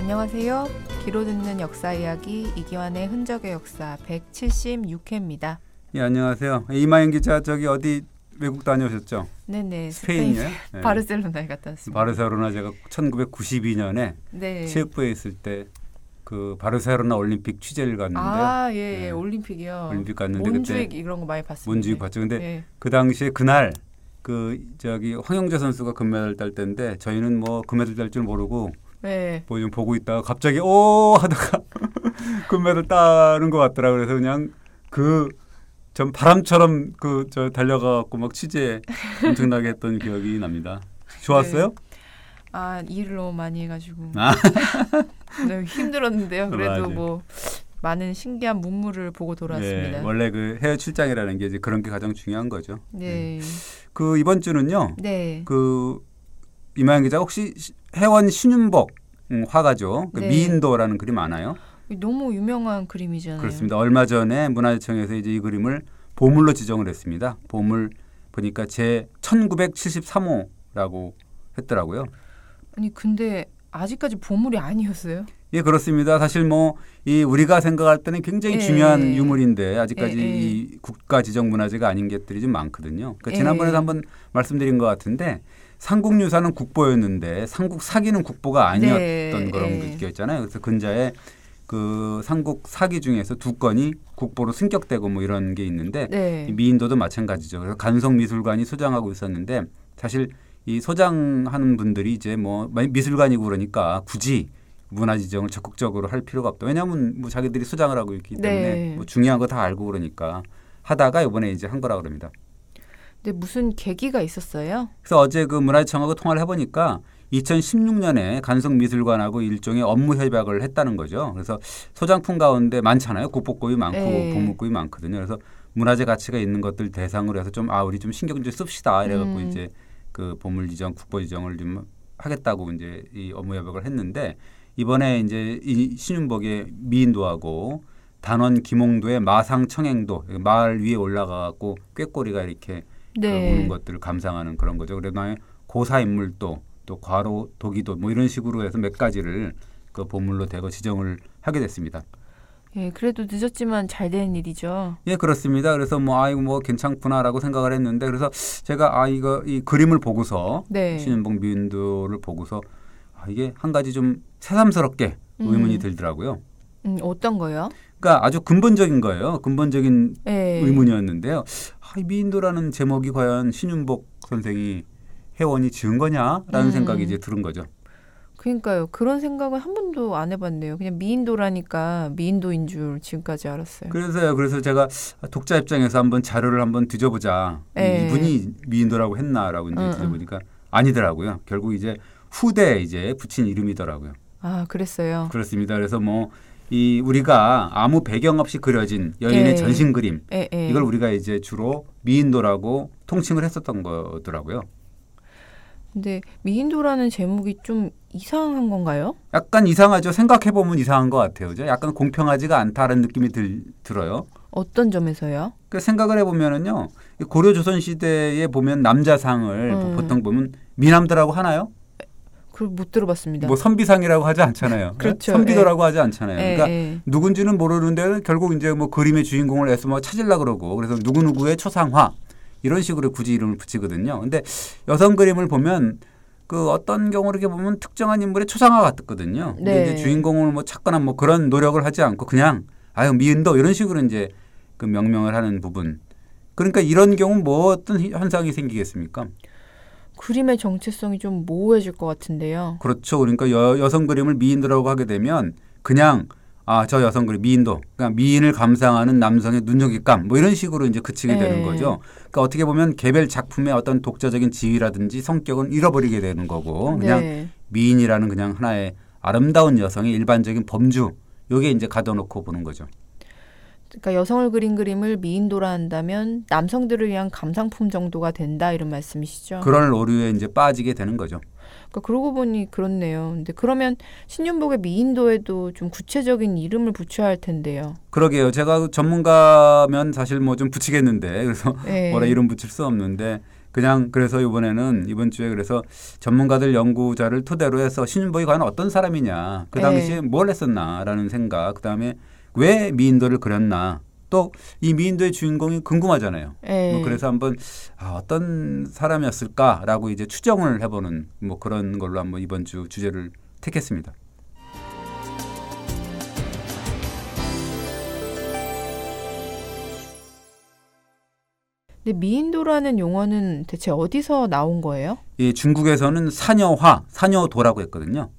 안녕하세요. 귀로 듣는 역사 이야기 이기환의 흔적의 역사 176회입니다. 예, 안녕하세요. 이마영 기자 저기 어디 외국 다녀오셨죠? 네네. 스페인이요? 네. 바르셀로나에 갔다 왔습니다. 바르셀로나 제가 1992년에 네. 체육부에 있을 때 그 바르셀로나 올림픽 취재를 갔는데 예. 올림픽이요. 올림픽 갔는데 몬주익 그때 이런 거 많이 봤습니다. 몬주익 봤죠. 근데 네. 그 당시에 그날 그 저기 황영재 선수가 금메달 딸 때인데 저희는 뭐 금메달 딸 줄 모르고 네. 뭐 좀 보고 있다가 갑자기 오 하다가 금메달 따는 것 같더라. 그래서 그냥 그 전 바람처럼 그 저 달려가고 막 취재 엄청나게 했던 기억이 납니다. 좋았어요? 네. 일을 너무 많이 해가지고 아. 네, 힘들었는데요. 그래도 맞아요. 뭐 많은 신기한 문물을 보고 돌아왔습니다. 네, 원래 그 해외 출장이라는 게 이제 그런 게 가장 중요한 거죠. 네. 그 이번 주는요. 네. 그 이마영 기자 혹시 해원 신윤복 화가죠. 그 네. 미인도라는 그림 아나요? 너무 유명한 그림이잖아요. 그렇습니다. 얼마 전에 문화재청에서 이제 이 그림을 보물로 지정을 했습니다. 보물 보니까 제 1973호라고 했더라고요. 아니 근데 아직까지 보물이 아니었어요? 예, 그렇습니다. 사실 뭐 이 우리가 생각할 때는 굉장히 중요한 유물인데 아직까지 이 국가 지정 문화재가 아닌 것들이 좀 많거든요. 그러니까 지난번에도 한번 말씀드린 것 같은데 삼국유사는 국보였는데 삼국사기는 국보가 아니었던 그런 게 있잖아요. 그래서 근자에 그 삼국 사기 중에서 두 건이 국보로 승격되고 뭐 이런 게 있는데 이 미인도도 마찬가지죠. 그래서 간성미술관이 소장하고 있었는데 사실 이 소장하는 분들이 이제 뭐 미술관이고 그러니까 굳이 문화 지정을 적극적으로 할 필요가 없다. 왜냐하면 뭐 자기들이 소장을 하고 있기 때문에 뭐 중요한 거 다 알고 그러니까 하다가 이번에 이제 한 거라 그럽니다. 근데 무슨 계기가 있었어요? 그래서 어제 그 문화재청하고 통화를 해보니까 2016년에 간성미술관하고 일종의 업무 협약을 했다는 거죠. 그래서 소장품 가운데 많잖아요. 국보급이 많고 보물급이 많거든요. 그래서 문화재 가치가 있는 것들 대상으로 해서 좀 우리 좀 신경 좀 씁시다. 이래갖고 이제 그 보물 지정, 국보 지정을 좀 하겠다고 이제 이 업무 협약을 했는데 이번에 이제 이 신윤복의 미인도하고 단원 김홍도의 마상 청행도 마을 위에 올라가갖고 꾀꼬리가 이렇게 오는 것들을 감상하는 그런 거죠. 그다음에 고사인물도 또 과로 도기도 뭐 이런 식으로 해서 몇 가지를 그 보물로 대거 지정을 하게 됐습니다. 예, 그래도 늦었지만 잘 된 일이죠. 예, 그렇습니다. 그래서 뭐 괜찮구나라고 생각을 했는데 그래서 제가 이거 이 그림을 보고서 신윤복 미인도를 보고서 이게 한 가지 좀 새삼스럽게 의문이 들더라고요. 어떤 거요? 그러니까 아주 근본적인 거예요. 근본적인 의문이었는데요. 이 미인도라는 제목이 과연 신윤복 선생이 해원이 지은 거냐라는 생각이 이제 들은 거죠. 그러니까요. 그런 생각은 한 번도 안 해봤네요. 그냥 미인도라니까 미인도인 줄 지금까지 알았어요. 그래서요. 그래서 제가 독자 입장에서 한번 자료를 한번 뒤져보자. 이분이 미인도라고 했나라고 이제 뒤져보니까 아니더라고요. 결국 이제 후대에 이제 붙인 이름이더라고요. 아, 그랬어요. 그렇습니다. 그래서 뭐 이 우리가 아무 배경 없이 그려진 여인의 전신 그림 이걸 우리가 이제 주로 미인도라고 통칭을 했었던 거더라고요. 근데 미인도라는 제목이 좀 이상한 건가요? 약간 이상하죠. 생각해보면 이상한 것 같아요. 약간 공평하지가 않다는 느낌이 들어요. 어떤 점에서요? 그 생각을 해보면은요. 고려 조선 시대에 보면 남자상을 보통 보면 미남들하고 하나요? 그걸 못 들어봤습니다. 뭐 선비상이라고 하지 않잖아요. 그렇죠. 선비도라고 하지 않잖아요. 그러니까 누군지는 모르는데 결국 이제 뭐 그림의 주인공을 애써 뭐 찾으려고 그러고 그래서 누구누구의 초상화 이런 식으로 굳이 이름을 붙이거든요. 근데 여성 그림을 보면 그 어떤 경우로 이렇게 보면 특정한 인물의 초상화 같거든요. 근데 이제 주인공을 뭐 찾거나 뭐 그런 노력을 하지 않고 그냥 미인도 이런 식으로 이제 그 명명을 하는 부분. 그러니까 이런 경우 뭐 어떤 현상이 생기겠습니까? 그림의 정체성이 좀 모호해질 것 같은데요. 그렇죠. 그러니까 여성 그림을 미인도라고 하게 되면 그냥 저 여성 그림 미인도 그러니까 미인을 감상하는 남성의 눈여깃감 뭐 이런 식으로 이제 그치게 되는 거죠. 그러니까 어떻게 보면 개별 작품의 어떤 독자적인 지위라든지 성격은 잃어버리게 되는 거고 그냥 미인이라는 그냥 하나의 아름다운 여성의 일반적인 범주 요게 이제 가둬놓고 보는 거죠. 그러니까 여성을 그린 그림을 미인도라 한다면 남성들을 위한 감상품 정도가 된다 이런 말씀이시죠? 그런 오류에 이제 빠지게 되는 거죠. 그러니까 그러고 보니 그렇네요. 근데 그러면 신윤복의 미인도에도 좀 구체적인 이름을 붙여야 할 텐데요. 그러게요. 제가 전문가면 사실 뭐 좀 붙이겠는데 그래서 뭐라 이름 붙일 수 없는데 그냥 그래서 이번 주에 그래서 전문가들 연구자를 토대로 해서 신윤복이 과연 어떤 사람이냐, 그 당시에 뭘 했었나라는 생각, 그다음에 왜 미인도를 그렸나, 또 이 미인도의 주인공이 궁금하잖아요. 뭐 그래서 한번 어떤 사람이었을까라고 이제 추정을 해보는 뭐 그런 걸로 한번 이번 주 주제를 택했습니다. 근데 미인도라는 용어는 대체 어디서 나온 거예요? 이 중국에서는 사녀화, 사녀도라고 했거든요.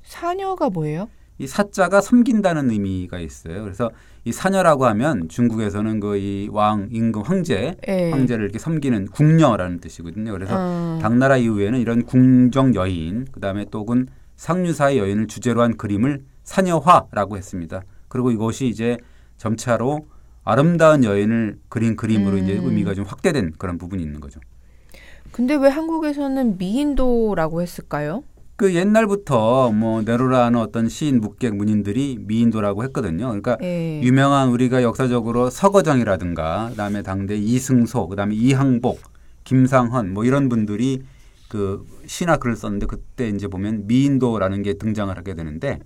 사녀가 뭐예요? 이 사자가 섬긴다는 의미가 있어요. 그래서 이 사녀라고 하면 중국에서는 그 이 왕, 임금, 황제를 이렇게 섬기는 궁녀라는 뜻이거든요. 그래서 당나라 이후에는 이런 궁정 여인, 그다음에 또 혹은 상류사의 여인을 주제로 한 그림을 사녀화라고 했습니다. 그리고 이것이 이제 점차로 아름다운 여인을 그린 그림으로 이제 의미가 좀 확대된 그런 부분이 있는 거죠. 근데 왜 한국에서는 미인도라고 했을까요? 그 옛날부터 뭐 네로라는 어떤 시인, 묵객, 문인들이 미인도라고 했거든요. 그러니까 유명한 우리가 역사적으로 서거정이라든가 그다음에 당대 이승소, 그다음에 이항복, 김상헌 뭐 이런 분들이 그 시나 글을 썼는데 그때 이제 보면 미인도라는 게 등장을 하게 되는데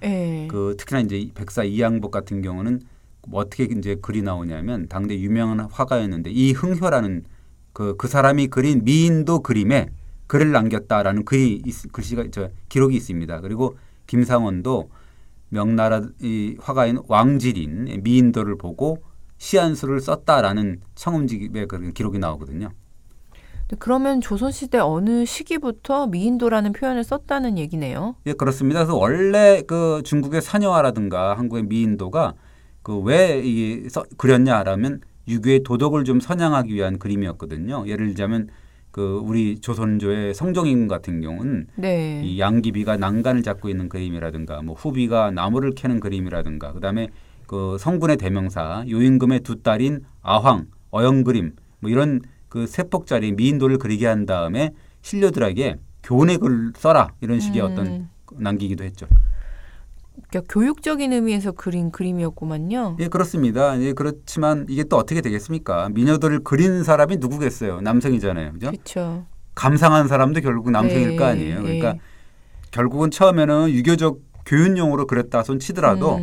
그 특히나 이제 백사 이항복 같은 경우는 뭐 어떻게 이제 글이 나오냐면 당대 유명한 화가였는데 이흥효라는 그 사람이 그린 미인도 그림에 글을 남겼다라는 글씨가 기록이 있습니다. 그리고 김상원도 명나라 이 화가인 왕질인 미인도를 보고 시 한 수를 썼다라는 청음집의 그런 기록이 나오거든요. 그러면 조선시대 어느 시기부터 미인도라는 표현을 썼다는 얘기네요. 예, 그렇습니다. 그래서 원래 그 중국의 사녀화라든가 한국의 미인도가 그 왜 이게 그렸냐라면 유교의 도덕을 좀 선양하기 위한 그림이었거든요. 예를 들자면 그 우리 조선조의 성종임금 같은 경우는 이 양귀비가 난간을 잡고 있는 그림이라든가 뭐 후비가 나무를 캐는 그림이라든가 그다음에 그 성군의 대명사 요임금의 두 딸인 아황, 어영 그림 뭐 이런 그 세폭짜리 미인도를 그리게 한 다음에 신료들에게 교훈의 글을 써라 이런 식의 어떤 남기기도 했죠. 그러니까 교육적인 의미에서 그린 그림이었구만요. 예, 그렇습니다. 예, 그렇지만 이게 또 어떻게 되겠습니까? 미녀들을 그린 사람이 누구겠어요? 남성이잖아요. 그죠? 그렇죠. 감상한 사람도 결국 남성일 거 아니에요. 그러니까 결국은 처음에는 유교적 교훈용으로 그렸다 손 치더라도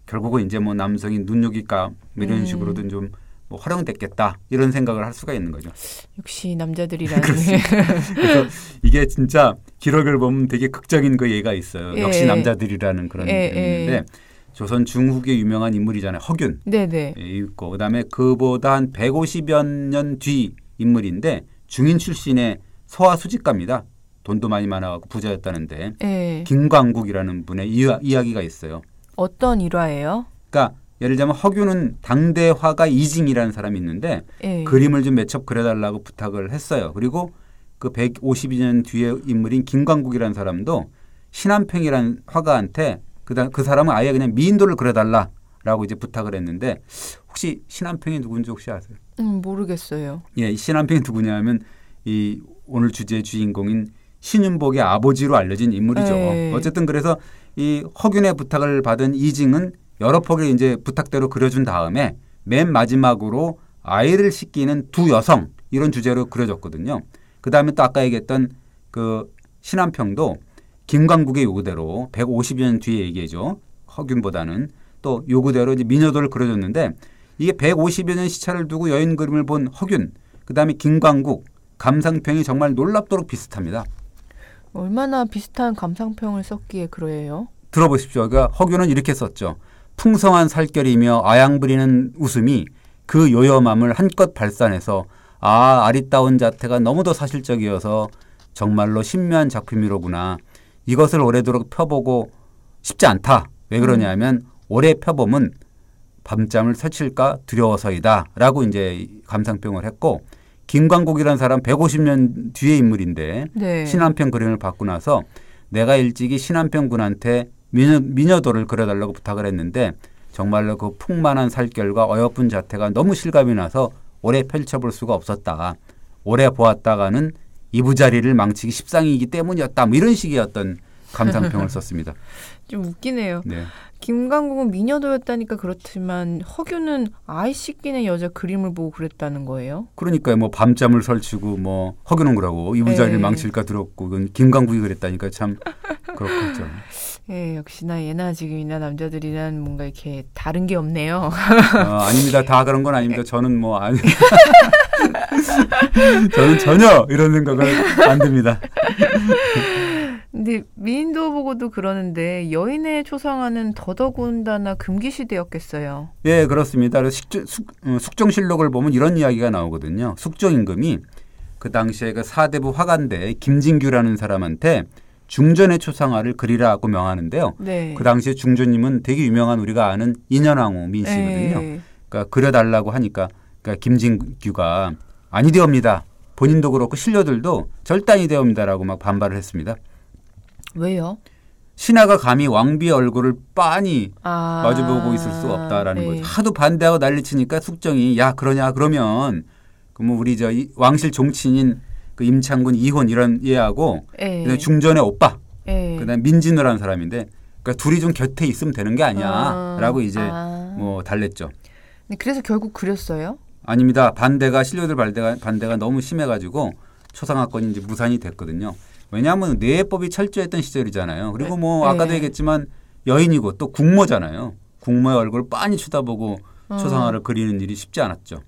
결국은 이제 뭐 남성이 눈요기감 이런 식으로든 좀 뭐 활용됐겠다 이런 생각을 할 수가 있는 거죠. 역시 남자들이라는. 그래서 이게 진짜 기록을 보면 되게 극적인 그 예가 있어요. 역시 남자들이라는 그런 게 있는데 조선 중후기의 유명한 인물이잖아요. 허균. 네네. 있고 그다음에 그보다 한 150여 년 뒤 인물인데 중인 출신의 서화수직가입니다. 돈도 많이 많아갖고 부자였다는데 김광국이라는 분의 이야기가 있어요. 어떤 일화예요? 그러니까 예를 들자면 허균은 당대 화가 이징이라는 사람이 있는데 그림을 좀 몇 첩 그려달라고 부탁을 했어요. 그리고 그 152년 뒤에 인물인 김광국이라는 사람도 신한평이라는 화가한테 그 사람은 아예 그냥 미인도를 그려달라라고 이제 부탁을 했는데 혹시 신한평이 누군지 혹시 아세요? 모르겠어요. 예, 신한평이 누구냐면 이 오늘 주제의 주인공인 신윤복의 아버지로 알려진 인물이죠. 어쨌든 그래서 이 허균의 부탁을 받은 이징은 여러 폭의 이제 부탁대로 그려준 다음에 맨 마지막으로 아이를 씻기는 두 여성 이런 주제로 그려졌거든요. 그 다음에 또 아까 얘기했던 그 신한평도 김광국의 요구대로 150년 뒤에 얘기해죠. 허균보다는 또 요구대로 이제 미녀도를 그려줬는데 이게 150여 년 시차를 두고 여인 그림을 본 허균, 그 다음에 김광국, 감상평이 정말 놀랍도록 비슷합니다. 얼마나 비슷한 감상평을 썼기에 그래요? 들어보십시오. 그러니까 허균은 이렇게 썼죠. 풍성한 살결이며 아양부리는 웃음이 그 요염함을 한껏 발산해서 아리따운 자태가 너무도 사실적이어서 정말로 신묘한 작품이로구나. 이것을 오래도록 펴보고 싶지 않다. 왜 그러냐면 오래 펴보면 밤잠을 설칠까 두려워서이다. 라고 이제 감상평을 했고 김광국이라는 사람 150년 뒤의 인물인데 신한평 그림을 받고 나서 내가 일찍이 신한평 군한테 미녀도를 그려달라고 부탁을 했는데 정말로 그 풍만한 살결과 어여쁜 자태가 너무 실감이 나서 오래 펼쳐볼 수가 없었다. 오래 보았다가는 이부자리를 망치기 십상이기 때문이었다. 뭐 이런 식의 어떤 감상평을 썼습니다. 좀 웃기네요. 네. 김광국은 미녀도였다니까 그렇지만 허균은 아이 씻기는 여자 그림을 보고 그랬다는 거예요? 그러니까요. 뭐 밤잠을 설치고 뭐 허균은 그러고 이부자리를 네. 망칠까 들었고 그건 김광국이 그랬다니까 참 그렇겠죠. 예, 역시나 예나 지금이나 남자들이란 뭔가 이렇게 다른 게 없네요. 아닙니다. 다 그런 건 아닙니다. 저는 뭐 아니. 저는 전혀 이런 생각을 안 듭니다. 근데 미인도 보고도 그러는데 여인의 초상화는 더더군다나 금기시되었겠어요. 예, 그렇습니다. 그래서 숙종실록을 보면 이런 이야기가 나오거든요. 숙종임금이 그 당시에 그 사대부 화관대 김진규라는 사람한테 중전의 초상화를 그리라고 명하는데요. 네. 그 당시에 중전님은 되게 유명한 우리가 아는 인현왕후 민씨거든요. 네. 그러니까 그려달라고 하니까 그러니까 김진규가 아니되옵니다. 본인도 그렇고 신료들도 절대 아니되옵니다라고 막 반발을 했습니다. 왜요? 신하가 감히 왕비의 얼굴을 빤히 마주보고 있을 수 없다라는 네. 거죠. 하도 반대하고 난리치니까 숙정이 야 그러냐 그러면 뭐 우리 저 왕실 종친인 그 임창군 이혼 이런 얘하고 네. 중전의 오빠 네. 그다음 민진우라는 사람인데 그러니까 둘이 좀 곁에 있으면 되는 게 아니야라고 이제 뭐 달랬죠. 그래서 결국 그렸어요? 아닙니다. 반대가 신료들 반대가 너무 심해가지고 초상화권이 이제 무산이 됐거든요. 왜냐하면 내해법이 철저했던 시절이잖아요. 그리고 뭐 아까도 얘기했지만 여인이고 또 국모잖아요. 국모의 얼굴을 빤히 쳐다보고 초상화를 그리는 일이 쉽지 않았죠.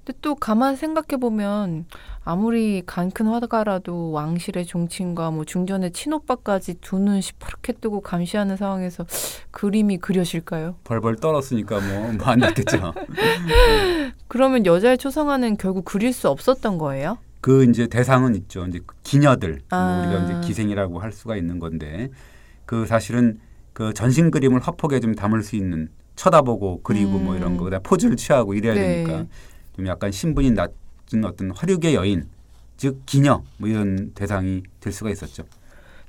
근데 또 가만 생각해 보면 아무리 간 큰 화가라도 왕실의 종친과 뭐 중전의 친오빠까지 두 눈 시퍼렇게 뜨고 감시하는 상황에서 그림이 그려질까요? 벌벌 떨었으니까 뭐 안 났겠죠. 그러면 여자의 초상화는 결국 그릴 수 없었던 거예요? 그 이제 대상은 있죠. 이제 기녀들 뭐 우리가 이제 기생이라고 할 수가 있는 건데 그 사실은 그 전신 그림을 화폭에 좀 담을 수 있는 쳐다보고 그리고 뭐 이런 거 포즈를 취하고 이래야 되니까 좀 약간 신분이 낮은 어떤 화류계 여인 즉 기녀 뭐 이런 대상이 될 수가 있었죠.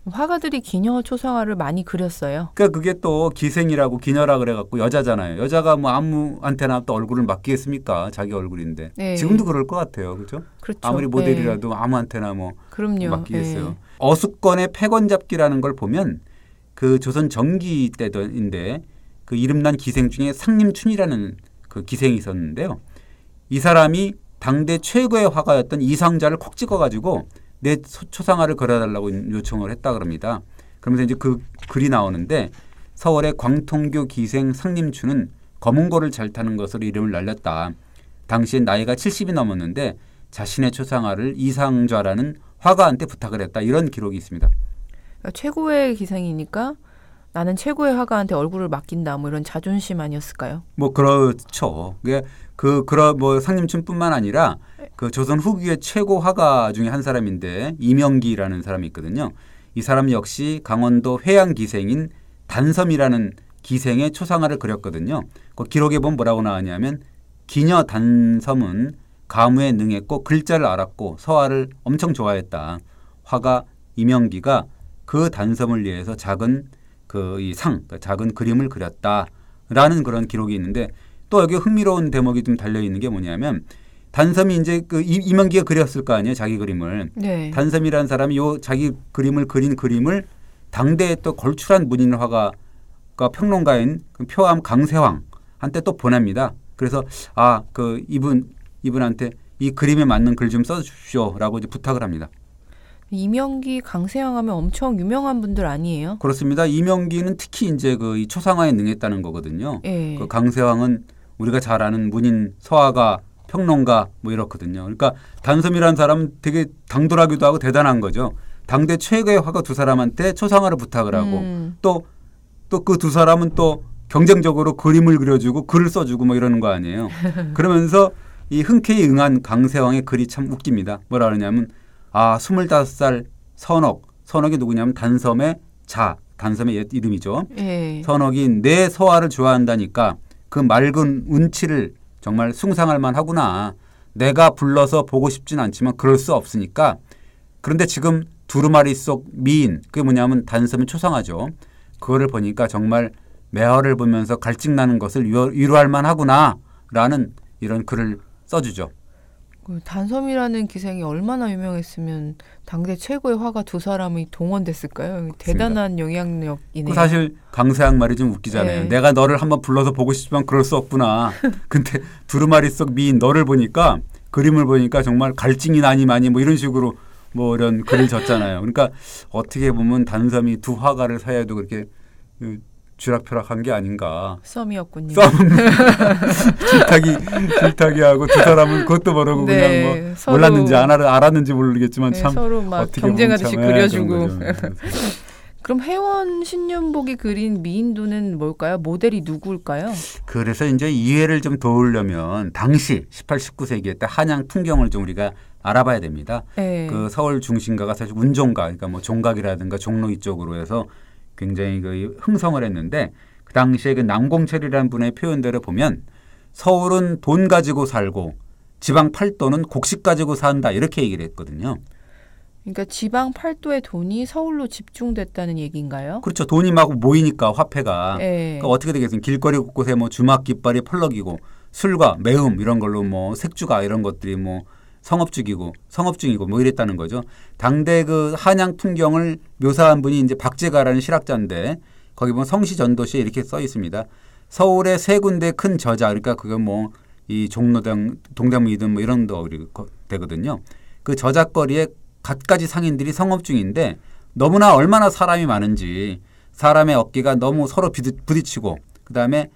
화가들이 기녀 초상화를 많이 그렸어요. 그러니까 그게 또 기생이라고 기녀라 그래갖고 여자잖아요. 여자가 뭐 아무한테나 또 얼굴을 맡기겠습니까? 자기 얼굴인데. 네. 지금도 그럴 것 같아요. 그렇죠? 그렇죠. 아무리 모델이라도 아무한테나 뭐 그럼요. 맡기겠어요. 네. 어수권의 패권잡기라는 걸 보면 그 조선 정기 때인데 그 이름난 기생 중에 상림춘이라는 그 기생이 있었는데요. 이 사람이 당대 최고의 화가였던 이상자를 콕 찍어가지고 내 초상화를 그려달라고 요청을 했다 그럽니다. 그러면서 이제 그 글이 나오는데 서울의 광통교 기생 상림춘은 검은고를 잘 타는 것으로 이름을 날렸다. 당시엔 나이가 70이 넘었는데 자신의 초상화를 이상좌라는 화가한테 부탁을 했다. 이런 기록이 있습니다. 그러니까 최고의 기생이니까 나는 최고의 화가한테 얼굴을 맡긴다. 뭐 이런 자존심 아니었을까요? 뭐 그렇죠. 뭐 상림춘뿐만 아니라 그 조선 후기의 최고 화가 중에 한 사람인데 이명기라는 사람이 있거든요. 이 사람 역시 강원도 회양 기생인 단섬이라는 기생의 초상화를 그렸거든요. 그 기록에 보면 뭐라고 나왔냐면 기녀 단섬은 가무에 능했고 글자를 알았고 서화를 엄청 좋아했다. 화가 이명기가 그 단섬을 위해서 작은 작은 그림을 그렸다라는 그런 기록이 있는데 또 여기 흥미로운 대목이 좀 달려 있는 게 뭐냐면 단섬이 이제 그 이명기가 그렸을 거 아니에요, 자기 그림을. 네. 단섬이라는 사람이 요 자기 그림을 그린 그림을 당대에 또 걸출한 문인 화가가 평론가인 표암 강세황한테 또 보냅니다. 그래서 이분한테 이 그림에 맞는 글 좀 써주십시오라고 이제 부탁을 합니다. 이명기, 강세황 하면 엄청 유명한 분들 아니에요? 그렇습니다. 이명기는 특히 이제 이 초상화에 능했다는 거거든요. 네. 그 강세황은 우리가 잘 아는 문인 서화가 평론가 뭐 이렇거든요. 그러니까 단섬이라는 사람은 되게 당돌하기도 하고 대단한 거죠. 당대 최고의 화가 두 사람한테 초상화를 부탁을 하고 또 그 두 사람은 또 경쟁적으로 그림을 그려주고 글을 써주고 뭐 이러는 거 아니에요. 그러면서 이 흔쾌히 응한 강세황의 글이 참 웃깁니다. 뭐라 그러냐면 25살 선옥이 누구냐면 단섬의 단섬의 옛 이름이죠. 선옥이 내 서화를 좋아한다니까 그 맑은 운치를 정말 숭상할 만하구나. 내가 불러서 보고 싶진 않지만 그럴 수 없으니까. 그런데 지금 두루마리 속 미인 그게 뭐냐면 단섬의 초상화죠. 그거를 보니까 정말 매화를 보면서 갈증나는 것을 위로할 만하구나 라는 이런 글을 써주죠. 그 단섬이라는 기생이 얼마나 유명했으면 당대 최고의 화가 두 사람이 동원됐을까요? 대단한 영향력이네요. 사실 강서양 말이 좀 웃기잖아요. 네. 내가 너를 한번 불러서 보고 싶지만 그럴 수 없구나. 근데 두루마리 속 미인 너를 보니까 그림을 보니까 정말 갈증이 나니 많이 뭐 이런 식으로 뭐 이런 글을 줬잖아요. 그러니까 어떻게 보면 단섬이 두 화가를 사이에도 그렇게 쥐락펴락한 게 아닌가. 썸이었군요. 썸 질타기 하고 두 사람은 그것도 모르고 네, 그냥 뭐 몰랐는지 알았는지 모르겠지만 네, 참 서로 막 어떻게 경쟁하듯이 보면 그려주고. 그런 그럼 혜원 신윤복이 그린 미인도는 뭘까요? 모델이 누구일까요? 그래서 이제 이해를 좀 도우려면 당시 18, 19세기에 때 한양 풍경을 좀 우리가 알아봐야 됩니다. 네. 그 서울 중심가가 사실 운종가, 그러니까 뭐 종각이라든가 종로 이쪽으로 해서 굉장히 그 흥성을 했는데 그 당시에 그 남공철이라는 분의 표현대로 보면 서울은 돈 가지고 살고 지방 팔도는 곡식 가지고 산다 이렇게 얘기를 했거든요. 그러니까 지방 팔도의 돈이 서울로 집중됐다는 얘기인가요? 그렇죠. 돈이 막 모이니까 화폐가. 네. 그러니까 어떻게 되겠습니까? 길거리 곳곳에 뭐 주막 깃발이 펄럭이고 술과 매음 이런 걸로 뭐 색주가 이런 것들이 뭐 성업중이고 뭐 이랬다는 거죠. 당대 그 한양 풍경을 묘사한 분이 이제 박제가라는 실학자인데 거기 보면 성시전도시에 이렇게 써 있습니다. 서울의 세 군데 큰 저자, 그러니까 그건 뭐 이 종로당, 동대문이든 뭐 이런 데 되거든요. 그 저작거리에 갖가지 상인들이 성업중인데 너무나 얼마나 사람이 많은지 사람의 어깨가 너무 서로 부딪히고 그다음에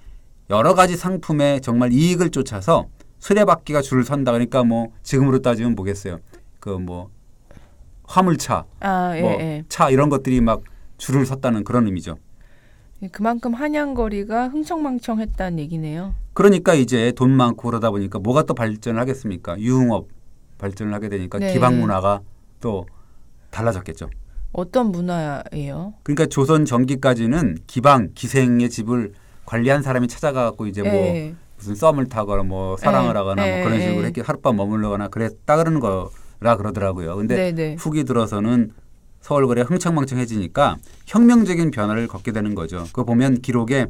여러 가지 상품에 정말 이익을 쫓아서 수레바퀴가 줄을 선다. 그러니까 뭐 지금으로 따지면 뭐겠어요. 그 뭐 화물차, 차 이런 것들이 막 줄을 섰다는 그런 의미죠. 그만큼 한양거리가 흥청망청했다는 얘기네요. 그러니까 이제 돈 많고 그러다 보니까 뭐가 또 발전을 하겠습니까? 유흥업 발전을 하게 되니까 네. 기방 문화가 또 달라졌겠죠. 어떤 문화예요? 그러니까 조선 전기까지는 기생의 집을 관리한 사람이 찾아가고 이제 뭐 무슨 썸을 타거나 뭐 사랑을 하거나 뭐 그런 식으로 이렇게 하룻밤 머물러거나 그랬다 그러는 거라 그러더라고요. 근데 후기 들어서는 서울거리가 흥청망청해지니까 혁명적인 변화를 겪게 되는 거죠. 그거 보면 기록에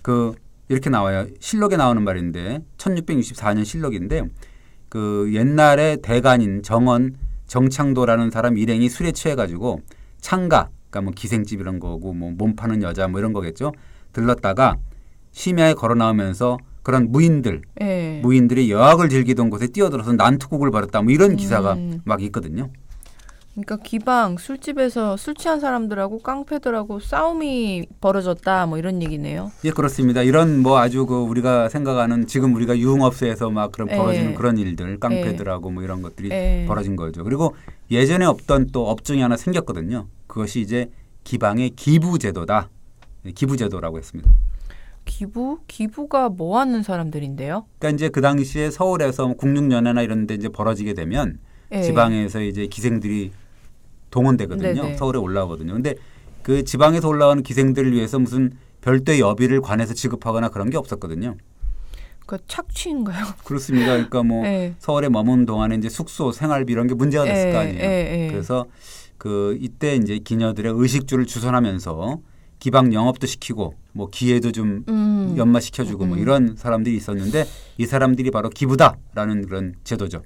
그 이렇게 나와요. 실록에 나오는 말인데 1664년 실록인데 그 옛날에 대간인 정창도라는 사람 일행이 술에 취해가지고 창가, 그러니까 뭐 기생집 이런 거고 뭐 몸 파는 여자 뭐 이런 거겠죠. 들렀다가 심야에 걸어 나오면서 그런 무인들이 여학을 즐기던 곳에 뛰어들어서 난투극을 벌였다. 뭐 이런 기사가 막 있거든요. 그러니까 기방 술집에서 술 취한 사람들하고 깡패들하고 싸움이 벌어졌다 뭐 이런 얘기네요. 예, 그렇습니다. 이런 뭐 아주 그 우리가 생각하는 지금 우리가 유흥업소에서 막 그런 벌어지는 그런 일들, 깡패들하고 뭐 이런 것들이 벌어진 거죠. 그리고 예전에 없던 또 업종이 하나 생겼거든요. 그것이 이제 기방의 기부제도다. 기부제도라고 했습니다. 기부가 뭐 하는 사람들인데요? 그러니까 이제 그 당시에 서울에서 국립연회나 이런 데 이제 벌어지게 되면 지방에서 이제 기생들이 동원되거든요. 네네. 서울에 올라오거든요. 근데 그 지방에서 올라오는 기생들을 위해서 무슨 별도의 여비를 관에서 지급하거나 그런 게 없었거든요. 그 착취인가요? 그렇습니다. 그러니까 뭐 서울에 머문 동안에 이제 숙소, 생활비 이런 게 문제가 됐을 거 아니에요. 그래서 그 이때 이제 기녀들의 의식주를 주선하면서 기방 영업도 시키고 뭐 기회도 좀 연마시켜주고 뭐 이런 사람들이 있었는데 이 사람들이 바로 기부다라는 그런 제도죠.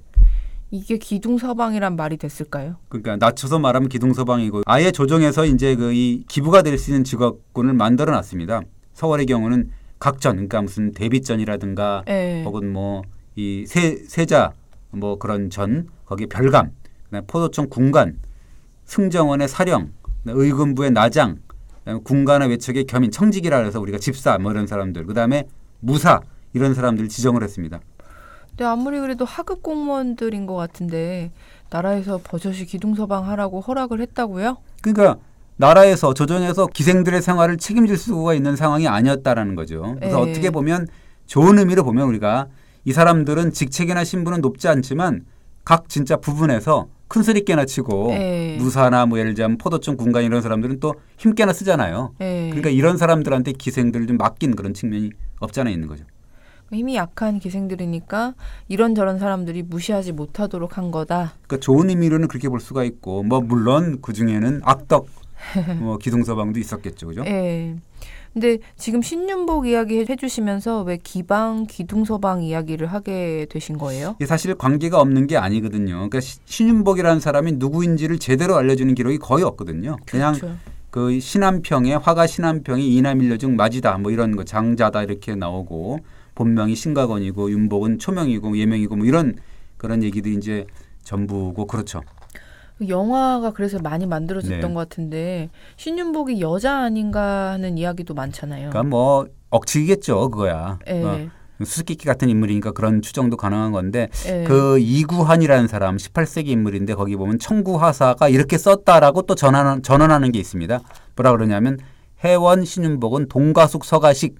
이게 기둥서방이란 말이 됐을까요? 그러니까 낮춰서 말하면 기둥서방이고 아예 조정해서 이제 그 이 기부가 될 수 있는 직업군을 만들어 놨습니다. 서울의 경우는 각전, 그러니까 무슨 대비전이라든가 혹은 뭐 이 세자 뭐 그런 전, 거기 별감, 그다음에 포도청 군관, 승정원의 사령, 의금부의 나장, 군관의 외척의 겸인, 청직이라 해서 우리가 집사 뭐 이런 사람들, 그다음에 무사 이런 사람들 지정을 했습니다. 근데 아무리 그래도 하급 공무원들인 것 같은데 나라에서 버젓이 기둥서방 하라고 허락을 했다고요? 그러니까 나라에서 조정에서 기생들의 생활을 책임질 수가 있는 상황이 아니었다라는 거죠. 그래서 어떻게 보면 좋은 의미로 보면 우리가 이 사람들은 직책이나 신분은 높지 않지만 각 진짜 부분에서 큰 소리깨나 치고 무사나 뭐 예를 들자면 포도청 군관 이런 사람들은 또 힘깨나 쓰잖아요. 그러니까 이런 사람들한테 기생들을 좀 맡긴 그런 측면이 없잖아 있는 거죠. 힘이 약한 기생들이니까 이런저런 사람들이 무시하지 못하도록 한 거다. 그러니까 좋은 의미로는 그렇게 볼 수가 있고 뭐 물론 그중에는 악덕 뭐 기둥서방도 있었겠죠, 그죠? 예. 근데 지금 신윤복 이야기 해주시면서 왜 기방, 기둥서방 이야기를 하게 되신 거예요? 이게 사실 관계가 없는 게 아니거든요. 그러니까 신윤복이라는 사람이 누구인지를 제대로 알려주는 기록이 거의 없거든요. 그냥 그렇죠. 그 신한평에 화가 신한평이 이남일녀 중 맞이다 뭐 이런 거 장자다 이렇게 나오고 본명이 신가건이고 윤복은 초명이고 예명이고 뭐 이런 그런 얘기들이 이제 전부고 그렇죠. 영화가 그래서 많이 만들어졌던 네. 것 같은데 신윤복이 여자 아닌가 하는 이야기도 많잖아요. 그러니까 뭐 억측이겠죠, 그거야. 예. 수수께끼 같은 인물이니까 그런 추정도 가능한 건데 예. 그 이구환이라는 사람 18세기 인물인데 거기 보면 청구하사가 이렇게 썼다라고 또 전언하는 게 있습니다. 뭐라 그러냐면 해원 신윤복은 동가숙 서가식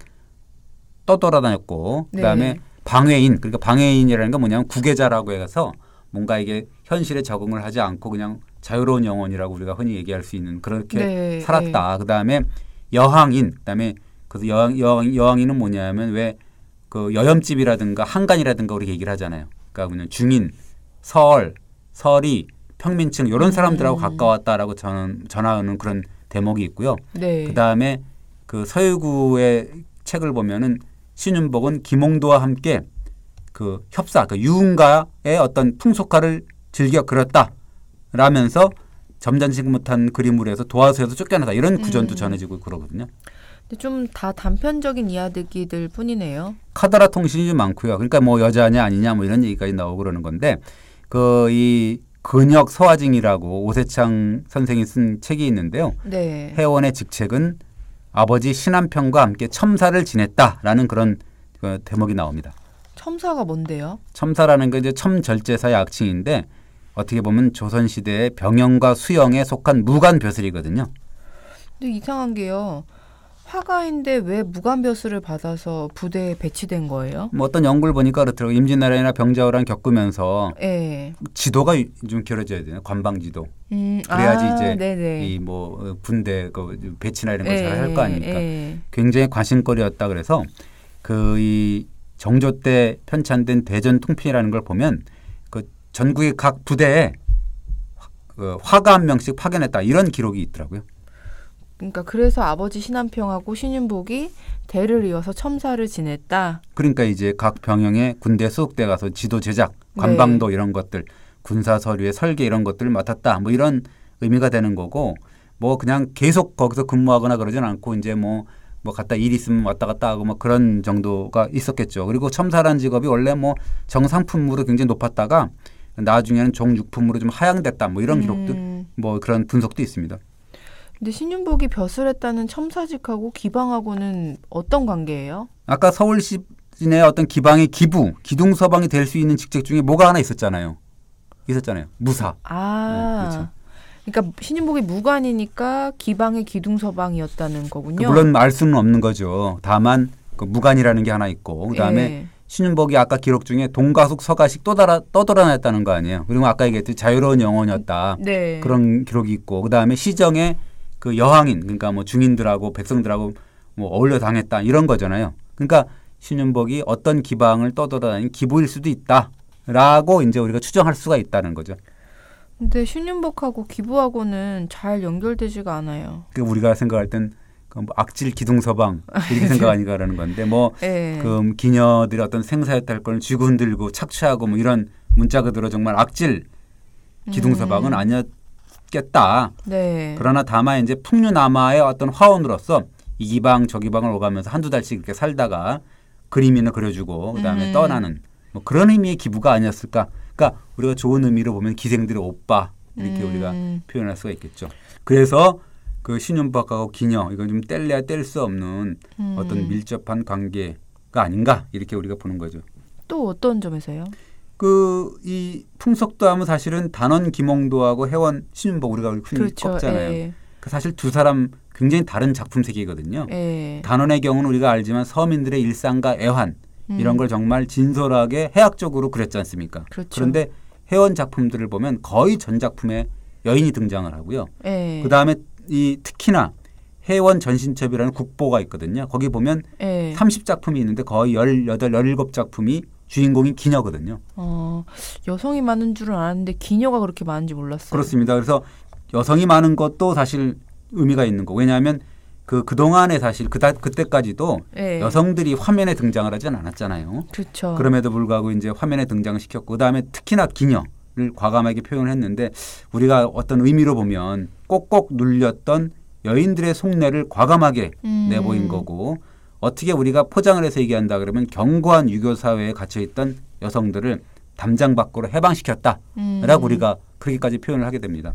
떠돌아다녔고 그다음에 네. 방해인 그러니까 방해인이라는 건 뭐냐면 구계자라고 해서 뭔가 이게 현실에 적응을 하지 않고 그냥 자유로운 영혼이라고 우리가 흔히 얘기할 수 있는 그렇게 네, 살았다. 그다음에 여항인 그다음에 그 여항인은 뭐냐면 왜 그 여염집이라든가 한간이라든가 우리 얘기를 하잖아요. 그러니까 그냥 중인, 서리, 평민층 이런 사람들하고 가까웠다라고 전하는 그런 대목이 있고요. 네. 그다음에 그 서유구의 책을 보면은 신윤복은 김홍도와 함께 그 협사, 그 유흥가의 어떤 풍속화를 즐겨 그렸다라면서 점잖지 못한 그림으로 해서 도화수에서 쫓겨나다 이런 구전도 전해지고 그러거든요. 근데 좀 다 단편적인 이야기들 뿐이네요. 카더라 통신이 좀 많고요. 그러니까 뭐 여자냐 아니냐 뭐 이런 얘기까지 나오고 그러는 건데 그 이 근역 서화징이라고 오세창 선생이 쓴 책이 있는데요. 네. 해원의 직책은 아버지 신한평과 함께 첨사를 지냈다라는 그런 그 대목이 나옵니다. 첨사가 뭔데요? 첨사라는 게 이제 첨절제사의 악칭인데 어떻게 보면 조선 시대의 병영과 수영에 속한 무관 벼슬이거든요. 근데 이상한 게요. 화가인데 왜 무관벼슬을 받아서 부대에 배치된 거예요? 뭐 어떤 연구를 보니까 그렇더라고요. 임진왜란이나 병자호란 겪으면서 예. 지도가 좀 길어져야 되나 관방 지도. 그래야지 이제 네네. 이 뭐 군대 그 배치나 이런 걸 예, 잘 할 거 아닙니까? 예. 굉장히 관심거리였다 그래서 그 이 정조 때 편찬된 대전 통편이라는 걸 보면 그 전국의 각 부대에 그 화가 한 명씩 파견했다 이런 기록이 있더라고요. 그러니까 그래서 아버지 신한평하고 신윤복이 대를 이어서 첨사를 지냈다. 그러니까 이제 각 병영의 군대 수속대 가서 지도 제작, 관방도 이런 것들, 군사 서류의 설계 이런 것들을 맡았다. 뭐 이런 의미가 되는 거고 뭐 그냥 계속 거기서 근무하거나 그러진 않고 이제 뭐 갔다 일 있으면 왔다 갔다 하고 뭐 그런 정도가 있었겠죠. 그리고 첨사라는 직업이 원래 뭐 정상품으로 굉장히 높았다가 나중에는 종육품으로 좀 하향됐다. 뭐 이런 기록들 뭐 그런 분석도 있습니다. 근데 신윤복이 벼슬했다는 첨사직하고 기방하고는 어떤 관계예요? 아까 서울 시내 어떤 기방의 기부, 기둥서방이 될 수 있는 직책 중에 뭐가 하나 있었잖아요. 무사. 네, 그렇죠. 그러니까 신윤복이 무관이니까 기방의 기둥서방이었다는 거군요. 물론 알 수는 없는 거죠. 다만 그 무관이라는 게 하나 있고 그다음에 예. 신윤복이 아까 기록 중에 동가숙 서가식 떠돌아다녔다는 거 아니에요. 그리고 아까 얘기했듯이 자유로운 영혼이었다. 네. 그런 기록이 있고 그다음에 시정에 그 여항인 그러니까 뭐 중인들하고 백성들하고 뭐 어울려 당했다 이런 거잖아요. 그러니까 신윤복이 어떤 기방을 떠돌아다닌 기부일 수도 있다라고 이제 우리가 추정할 수가 있다는 거죠. 근데 신윤복하고 기부하고는 잘 연결되지가 않아요. 그 우리가 생각할 땐 그 악질 기둥서방 이렇게 생각하니까라는 건데 뭐 예. 그 기녀들이 어떤 생사였다 할 걸 쥐고 흔들고 착취하고 뭐 이런 문자가 들어 정말 악질 기둥서방은 아니었겠다. 네. 그러나 다만 이제 풍류남아의 어떤 화원으로서 이 기방 저 기방을 오가면서 한두 달씩 이렇게 살다가 그림이나 그려주고 그다음에 떠나는 뭐 그런 의미의 기부가 아니었을까. 그러니까 우리가 좋은 의미로 보면 기생들의 오빠 이렇게 우리가 표현할 수가 있겠죠. 그래서 그 신윤복하고 기녀 이건 좀 뗄래야 뗄 수 없는 어떤 밀접한 관계가 아닌가 이렇게 우리가 보는 거죠. 또 어떤 점에서요? 그 이 풍속도 하면 사실은 단원 김홍도하고 해원 신윤복 우리가 흔히 그렇죠. 꼽잖아요. 예. 그 사실 두 사람 굉장히 다른 작품 세계거든요. 예. 단원의 경우는 우리가 알지만 서민들의 일상과 애환 이런 걸 정말 진솔하게 해학적으로 그렸지 않습니까? 그렇죠. 그런데 해원 작품들을 보면 거의 전 작품에 여인이 등장을 하고요. 예. 그다음에 이 특히나 해원 전신첩이라는 국보가 있거든요. 거기 보면 예. 30작품이 있는데 거의 18, 17작품이 주인공이 기녀거든요. 여성이 많은 줄은 알았는데 기녀가 그렇게 많은지 몰랐어요. 그렇습니다. 그래서 여성이 많은 것도 사실 의미가 있는 거. 왜냐하면 그동안에 사실 그때까지도 네. 여성들이 화면에 등장을 하진 않았잖아요. 그렇죠. 그럼에도 불구하고 이제 화면에 등장시켰고 그다음에 특히나 기녀를 과감하게 표현을 했는데 우리가 어떤 의미로 보면 꼭꼭 눌렸던 여인들의 속내를 과감하게 내보인 거고 어떻게 우리가 포장을 해서 얘기한다 그러면 견고한 유교 사회에 갇혀 있던 여성들을 담장 밖으로 해방시켰다라고 우리가 그렇게까지 표현을 하게 됩니다.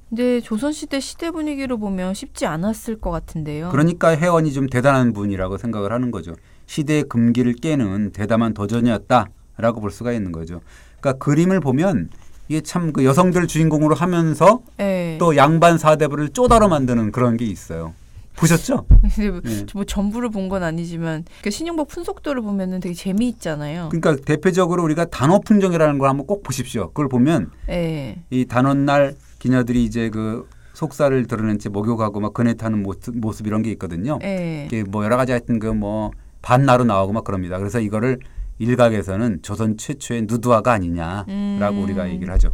근데 조선시대 시대 분위기로 보면 쉽지 않았을 것 같은데요. 그러니까 혜원이 좀 대단한 분이라고 생각을 하는 거죠. 시대의 금기를 깨는 대담한 도전이었다라고 볼 수가 있는 거죠. 그러니까 그림을 보면 이게 참 그 여성들 주인공으로 하면서 네. 또 양반 사대부를 쪼다로 만드는 그런 게 있어요. 보셨죠? 네. 뭐 전부를 본 건 아니지만 그 신용복 푼속도를 보면은 되게 재미있잖아요. 그러니까 대표적으로 우리가 단오풍정이라는 걸 한번 꼭 보십시오. 그걸 보면 네. 이 단오날 기녀들이 이제 그 속살을 드러낸 채 목욕하고 막 그네 타는 모습 이런 게 있거든요. 네. 이게 뭐 여러 가지 하여튼 그 뭐 반나루 나오고 막 그럽니다. 그래서 이거를 일각에서는 조선 최초의 누드화가 아니냐라고 우리가 얘기를 하죠.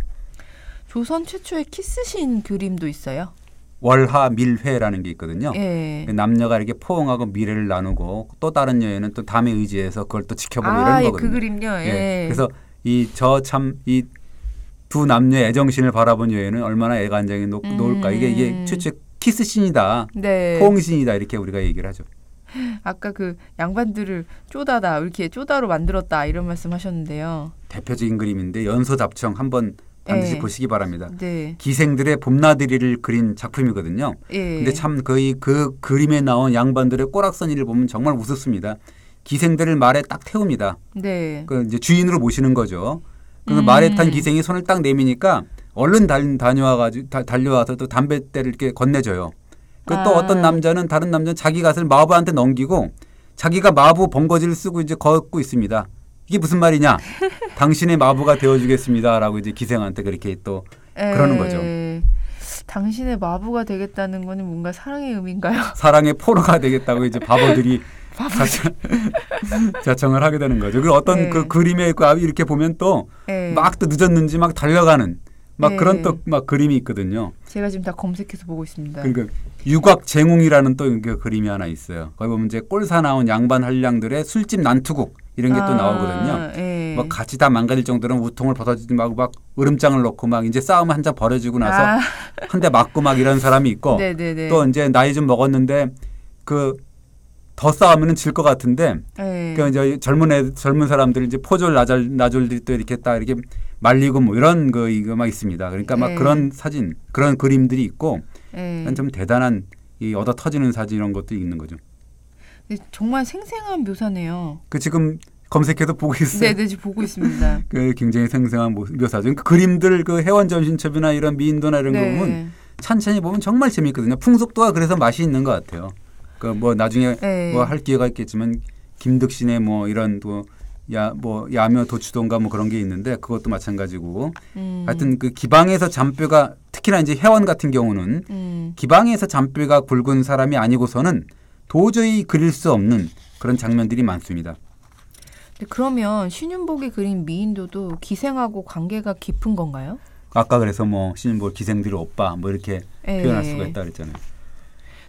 조선 최초의 키스신 그림도 있어요? 월하밀회라는 게 있거든요. 예. 남녀가 이렇게 포옹하고 미래를 나누고 또 다른 여인은 또 담에 의지해서 그걸 또 지켜보고 이런 예, 거거든요. 그 그림요. 예. 예. 그래서 이 두 남녀의 애정신을 바라본 여인은 얼마나 애간장이 놓을까. 이게 최초의 키스신이다. 네. 포옹신이다. 이렇게 우리가 얘기를 하죠. 아까 그 양반들을 쪼다다 이렇게 쪼다로 만들었다 이런 말씀하셨는데요. 대표적인 그림인데 연소잡청 한번 반드시 네. 보시기 바랍니다. 네. 기생들의 봄나들이를 그린 작품이거든요. 예. 근데 참 거의 그 그림에 나온 양반들의 꼬락서니를 보면 정말 우습습니다. 기생들을 말에 딱 태웁니다. 네. 그 이제 주인으로 모시는 거죠. 그래서 말에 탄 기생이 손을 딱 내미니까 얼른 달려와서 또 담뱃대를 이렇게 건네줘요. 또 어떤 남자는 다른 남자는 자기 갓을 마부한테 넘기고 자기가 마부 번거지를 쓰고 이제 걷고 있습니다. 이게 무슨 말이냐? 당신의 마부가 되어주겠습니다라고 이제 기생한테 그렇게 또 그러는 거죠. 당신의 마부가 되겠다는 거는 뭔가 사랑의 의미인가요? 사랑의 포로가 되겠다고 이제 바보들이 자청을 하게 되는 거죠. 그리고 어떤 그 그림에 이렇게 보면 또 막 또 늦었는지 막 달려가는 막 그런 또 막 그림이 있거든요. 제가 지금 다 검색해서 보고 있습니다. 그러니까 유곽쟁웅이라는 또 그 그림이 하나 있어요. 거기 보면 이제 꼴사 나온 양반 한량들의 술집 난투국 이런 게 또 나오거든요. 뭐 같이 다 망가질 정도로 우통을 벗어주지 말고 막 으름장을 놓고 막 이제 싸움 한참 벌어지고 나서 한 대 맞고 막 이런 사람이 있고 또 이제 나이 좀 먹었는데 그 더 싸우면은 질 것 같은데 그 이제 젊은 사람들 이제 포졸 나졸들이 또 이렇게 딱 이렇게 말리고 뭐 이런 거 이거 막 있습니다. 그러니까 막 그런 사진 그런 그림들이 있고 좀 대단한 이 얻어 터지는 사진 이런 것도 있는 거죠. 정말 생생한 묘사네요. 그 지금 검색해서 보고 있어요. 네, 지금 보고 있습니다. 그 굉장히 생생한 묘사죠. 그 그림들 그 해원점신첩이나 이런 미인도나 이런 거 보면 찬찬히 보면 정말 재미있거든요. 풍속도가 그래서 맛이 있는 것 같아요. 그 뭐 나중에 뭐 할 기회가 있겠지만 김득신의 뭐 이런 뭐 야묘 도추동가 뭐 그런 게 있는데 그것도 마찬가지고 하여튼 그 기방에서 잔뼈가 특히나 이제 해원 같은 경우는 기방에서 잔뼈가 굵은 사람이 아니고서는 도저히 그릴 수 없는 그런 장면들이 많습니다. 그러면 신윤복이 그린 미인도도 기생하고 관계가 깊은 건가요? 아까 그래서 뭐 신윤복 기생들의 오빠 뭐 이렇게 표현할 수가 있다 그랬잖아요.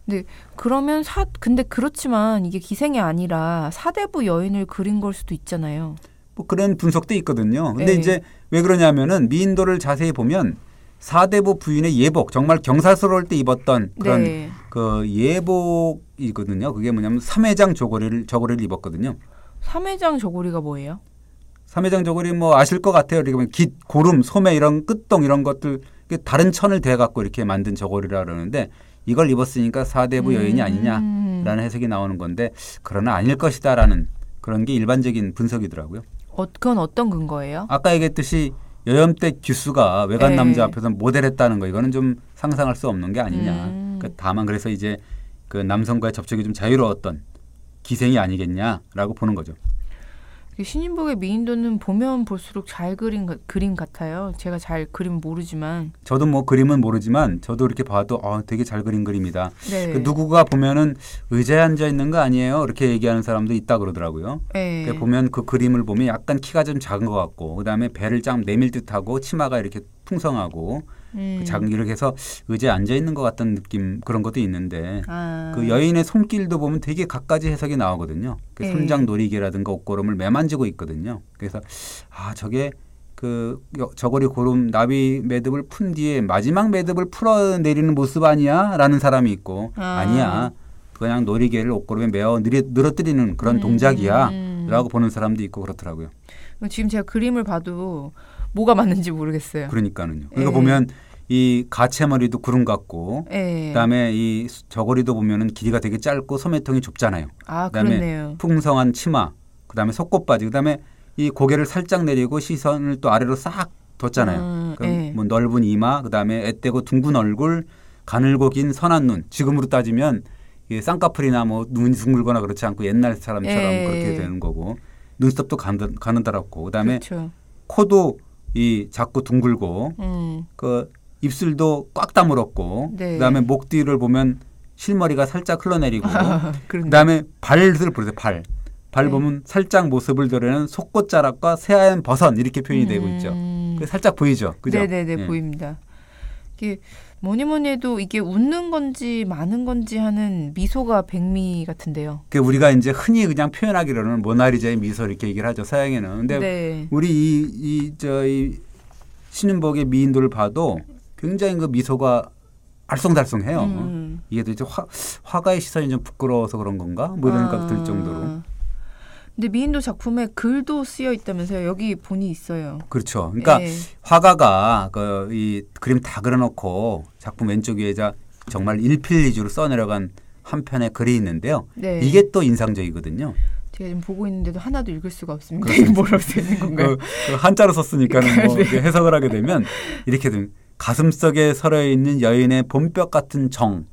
네, 그러면 근데 그렇지만 이게 기생이 아니라 사대부 여인을 그린 걸 수도 있잖아요. 뭐 그런 분석도 있거든요. 근데 이제 왜 그러냐면은 미인도를 자세히 보면 사대부 부인의 예복 정말 경사스러울 때 입었던 그런 그 예복이거든요. 그게 뭐냐면 삼회장 저고리를 입었거든요. 삼회장 저고리가 뭐예요? 삼회장 저고리 뭐 아실 것 같아요. 이렇게 보면 깃, 고름, 소매 이런 끝동 이런 것들 다른 천을 대 갖고 이렇게 만든 저고리라 그러는데 이걸 입었으니까 사대부 여인이 아니냐라는 해석이 나오는 건데 그러나 아닐 것이다라는 그런 게 일반적인 분석이더라고요. 그건 어떤 근거예요? 아까 얘기했듯이 여염댁 규수가 외간 남자 앞에서 모델했다는 거 이거는 좀 상상할 수 없는 게 아니냐. 그러니까 다만 그래서 이제 그 남성과의 접촉이 좀 자유로웠던 기생이 아니겠냐라고 보는 거죠. 신윤복의 미인도는 보면 볼수록 잘 그린 그림 같아요. 제가 잘 그림 모르지만. 저도 뭐 그림은 모르지만 저도 이렇게 봐도 되게 잘 그린 그림이다. 그 누구가 보면은 의자에 앉아 있는 거 아니에요? 이렇게 얘기하는 사람도 있다 그러더라고요. 보면 그 그림을 보면 약간 키가 좀 작은 것 같고 그다음에 배를 쫙 내밀 듯하고 치마가 이렇게 풍성하고 이렇게 해서 의자에 앉아 있는 것 같은 느낌 그런 것도 있는데 그 여인의 손길도 보면 되게 갖가지 해석이 나오거든요. 그 손장 놀이개라든가 옷고름을 매만지고 있거든요. 그래서 저게 그 저고리 고름 나비 매듭을 푼 뒤에 마지막 매듭을 풀어내리는 모습 아니야? 라는 사람이 있고 아니야. 그냥 놀이개를 옷고름에 매어 늘어뜨리는 그런 동작이야. 라고 보는 사람도 있고 그렇더라고요. 지금 제가 그림을 봐도 뭐가 맞는지 모르겠어요. 그러니까요. 그러니까 보면 이 가채머리도 구름 같고 그다음에 이 저고리도 보면은 길이가 되게 짧고 소매통이 좁잖아요. 그다음에 그렇네요. 풍성한 치마, 그다음에 속옷바지, 그다음에 이 고개를 살짝 내리고 시선을 또 아래로 싹 뒀잖아요. 뭐 넓은 이마, 그다음에 앳되고 둥근 얼굴, 가늘고 긴 선한 눈. 지금으로 따지면 쌍꺼풀이나 뭐 눈이 둥글거나 그렇지 않고 옛날 사람처럼 그렇게 되는 거고 눈썹도 가느다랗고 그다음에 그렇죠. 코도 이 작고 둥글고 그 입술도 꽉 다물었고 그다음에 목 뒤를 보면 실머리가 살짝 흘러내리고 그다음에 발을 보세요. 발 보면 살짝 모습을 드러내는 속꽃자락과 새하얀 버선 이렇게 표현이 되고 있죠. 살짝 보이죠, 그죠? 네네네 보입니다. 이게 뭐니 해도 이게 웃는 건지 마는 건지 하는 미소가 백미 같은데요. 우리가 이제 흔히 그냥 표현하기로는 모나리자의 미소 이렇게 얘기를 하죠, 서양에는. 근데 우리 이 신윤복의 미인도를 봐도 굉장히 그 미소가 알쏭달쏭해요. 이게 또 이제 화가의 시선이 좀 부끄러워서 그런 건가? 뭐 이런 생각 들 정도로. 근데 미인도 작품에 글도 쓰여 있다면서요. 여기 본이 있어요. 그렇죠. 그러니까 화가가 이 그림 다 그려놓고 작품 왼쪽 위에 정말 일필리주로 써내려간 한 편의 글이 있는데요. 이게 또 인상적이거든요. 제가 지금 보고 있는데도 하나도 읽을 수가 없습니다. 이게 뭐라고 써 있는 건가요? 한자로 썼으니까는 뭐 해석을 하게 되면 이렇게 된 가슴속에 서려있는 여인의 봄볕 같은 정,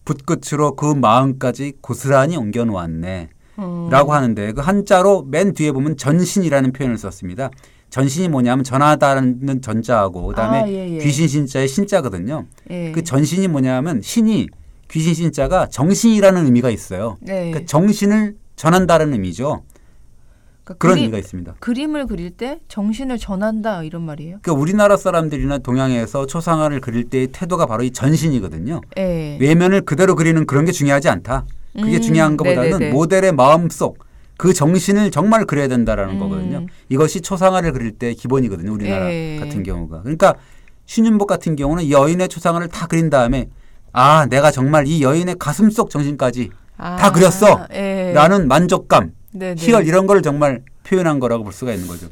붓끝으로 그 마음까지 고스란히 옮겨놓았네. 라고 하는데 그 한자로 맨 뒤에 보면 전신이라는 표현을 썼습니다. 전신이 뭐냐면 전하다는 전자하고 그다음에 귀신 신자의 신자거든요. 그 전신이 뭐냐면 신이 귀신 신자가 정신이라는 의미가 있어요. 그러니까 정신을 전한다는 의미죠. 그런 의미가 있습니다. 그림을 그릴 때 정신을 전한다 이런 말이에요? 그러니까 우리나라 사람들이나 동양에서 초상화를 그릴 때의 태도가 바로 이 전신이거든요. 외면을 그대로 그리는 그런 게 중요하지 않다. 그게 중요한 것보다는 모델의 마음속 그 정신을 정말 그려야 된다라는 거거든요. 이것이 초상화를 그릴 때 기본이거든요. 우리나라 같은 경우가. 그러니까 신윤복 같은 경우는 여인의 초상화를 다 그린 다음에 내가 정말 이 여인의 가슴속 정신까지 다 그렸어 라는 만족감, 희열 이런 걸 정말 표현한 거라고 볼 수가 있는 거죠.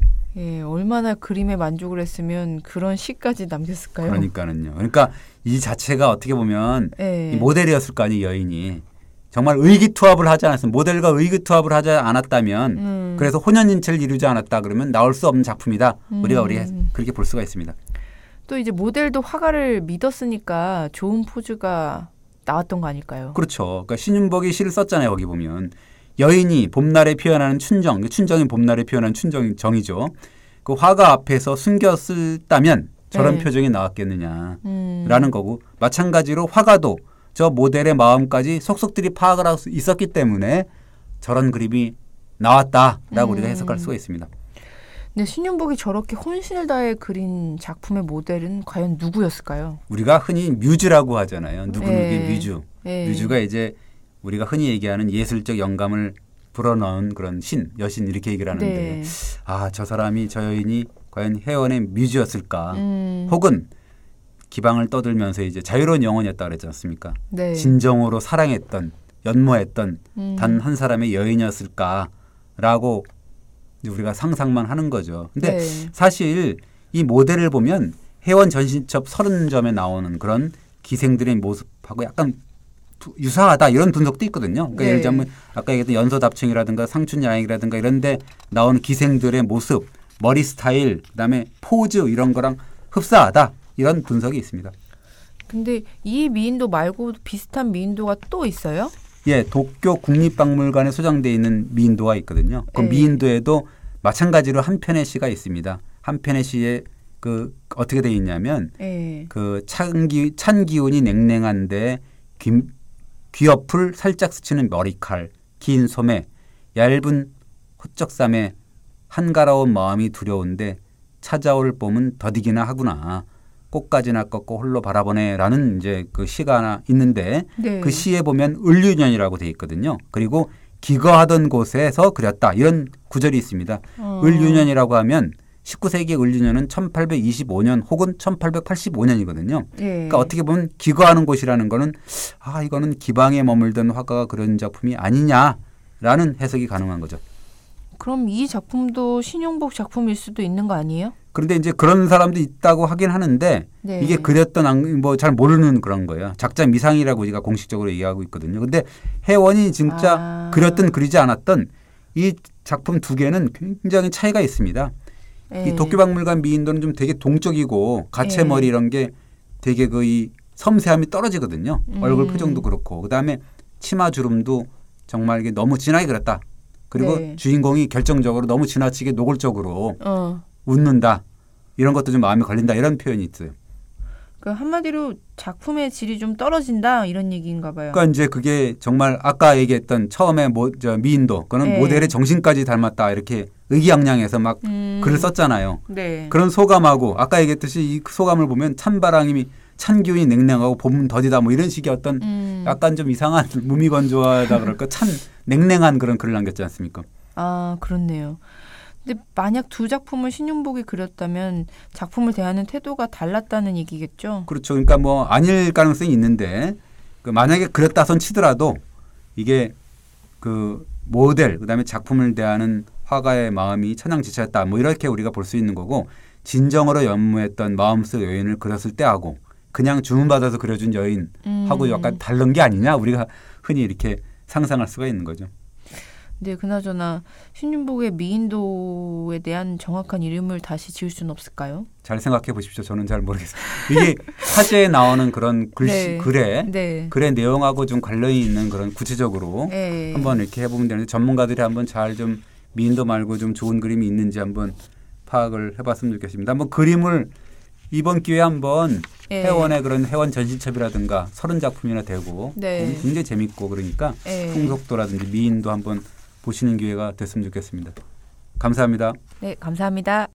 얼마나 그림에 만족을 했으면 그런 시까지 남겼을까요? 그러니까는요. 그러니까 이 자체가 어떻게 보면 이 모델이었을 거 아니에요. 여인이. 정말 의기투합을 하지 않았으면 모델과 의기투합을 하지 않았다면 그래서 혼연인체를 이루지 않았다 그러면 나올 수 없는 작품이다. 우리가 그렇게 볼 수가 있습니다. 또 이제 모델도 화가를 믿었으니까 좋은 포즈가 나왔던 거 아닐까요? 그렇죠. 그러니까 신윤복이 시를 썼잖아요. 거기 보면 여인이 봄날에 피어나는 춘정, 춘정이 봄날에 피어나는 춘정이죠. 그 화가 앞에서 숨겼다면 저런 표정이 나왔겠느냐라는 거고 마찬가지로 화가도 저 모델의 마음까지 속속들이 파악을 하고 있었기 때문에 저런 그림이 나왔다라고 우리가 해석할 수가 있습니다. 근데 신윤복이 저렇게 혼신을 다해 그린 작품의 모델은 과연 누구였을까요? 우리가 흔히 뮤즈라고 하잖아요. 누구누구의 뮤즈. 뮤즈가 이제 우리가 흔히 얘기하는 예술적 영감을 불어넣은 그런 여신 이렇게 얘기를 하는데 저 사람이 저 여인이 과연 혜원의 뮤즈였을까? 혹은 기방을 떠들면서 이제 자유로운 영혼이었다 그랬지 않습니까? 진정으로 사랑했던 연모했던 단 한 사람의 여인이었을까라고 우리가 상상만 하는 거죠. 근데 사실 이 모델을 보면 혜원 전신첩 30점에 나오는 그런 기생들의 모습하고 약간 유사하다 이런 분석도 있거든요. 그러니까 예를 들자면 아까 얘기했던 연소답층이라든가 상춘야행이라든가 이런 데 나오는 기생들의 모습, 머리 스타일, 그다음에 포즈 이런 거랑 흡사하다. 이런 분석이 있습니다. 근데 이 미인도 말고 비슷한 미인도가 또 있어요? 도쿄 국립박물관에 소장되어 있는 미인도가 있거든요. 그 미인도에도 마찬가지로 한 편의 시가 있습니다. 한 편의 시에 어떻게 되어 있냐면 그 찬 기운이 냉랭한데 귀옆을 살짝 스치는 머리칼, 긴 소매, 얇은 호적삼에 한가라운 마음이 두려운데 찾아올 봄은 더디기나 하구나. 꽃가지나 꺾고 홀로 바라보네라는 이제 그 시가 하나 있는데 네. 그 시에 보면 을유년이라고 돼 있거든요. 그리고 기거하던 곳에서 그렸다 이런 구절이 있습니다. 을유년이라고 하면 19세기 을유년은 1825년 혹은 1885년이거든요. 예. 그러니까 어떻게 보면 기거하는 곳이라는 거는 이거는 기방에 머물던 화가가 그런 작품이 아니냐라는 해석이 가능한 거죠. 그럼 이 작품도 신용복 작품일 수도 있는 거 아니에요? 그런데 이제 그런 사람도 있다고 하긴 하는데 네. 이게 그렸던 뭐 잘 모르는 그런 거예요. 작자 미상이라고 우리가 공식적으로 얘기하고 있거든요. 근데 혜원이 진짜 그렸던 그리지 않았던 이 작품 두 개는 굉장히 차이가 있습니다. 이 도쿄박물관 미인도는 좀 되게 동적이고 가채머리 이런 게 되게 그 이 섬세함이 떨어지거든요. 얼굴 표정도 그렇고 그다음에 치마 주름도 정말 이게 너무 진하게 그렸다. 그리고 네. 주인공이 결정적으로 너무 지나치게 노골적으로 웃는다. 이런 것도 좀 마음에 걸린다. 이런 표현이 있어요. 그 한마디로 작품의 질이 좀 떨어진다 이런 얘기인가 봐요. 그러니까 이제 그게 정말 아까 얘기했던 처음에 미인도 그거는 네. 모델의 정신까지 닮았다. 이렇게 의기양양해서 막 글을 썼잖아요. 네. 그런 소감하고 아까 얘기했듯이 이 소감을 보면 찬바람이 찬 기운이 냉랭하고 봄은 더디다 뭐 이런 식의 어떤 약간 좀 이상한 무미건조하다 그럴까 찬 냉랭한 그런 글을 남겼지 않습니까? 아 그렇네요. 근데 만약 두 작품을 신용복이 그렸다면 작품을 대하는 태도가 달랐다는 얘기겠죠? 그렇죠. 그러니까 뭐 아닐 가능성이 있는데 그 만약에 그렸다 손 치더라도 이게 그 모델 그다음에 작품을 대하는 화가의 마음이 천양지차였다. 뭐 이렇게 우리가 볼 수 있는 거고 진정으로 연무했던 마음속 여인을 그렸을 때하고 그냥 주문받아서 그려준 여인하고 약간 다른 게 아니냐 우리가 흔히 이렇게 상상할 수가 있는 거죠. 네, 그나저나 신윤복의 미인도에 대한 정확한 이름을 다시 지을 수는 없을까요? 잘 생각해 보십시오. 저는 잘 모르겠어요. 이게 화제에 나오는 그런 글씨, 네. 글의 내용하고 좀 관련이 있는 그런 구체적으로 네. 한번 이렇게 해보면 되는데 전문가들이 한번 잘 좀 미인도 말고 좀 좋은 그림이 있는지 한번 파악을 해봤으면 좋겠습니다. 한번 그림을 이번 기회에 한번 혜원의 그런 혜원 전시첩이라든가 30작품이나 되고 굉장히 재밌고 그러니까 풍속도라든지 미인도 한번 보시는 기회가 됐으면 좋겠습니다. 감사합니다. 네, 감사합니다.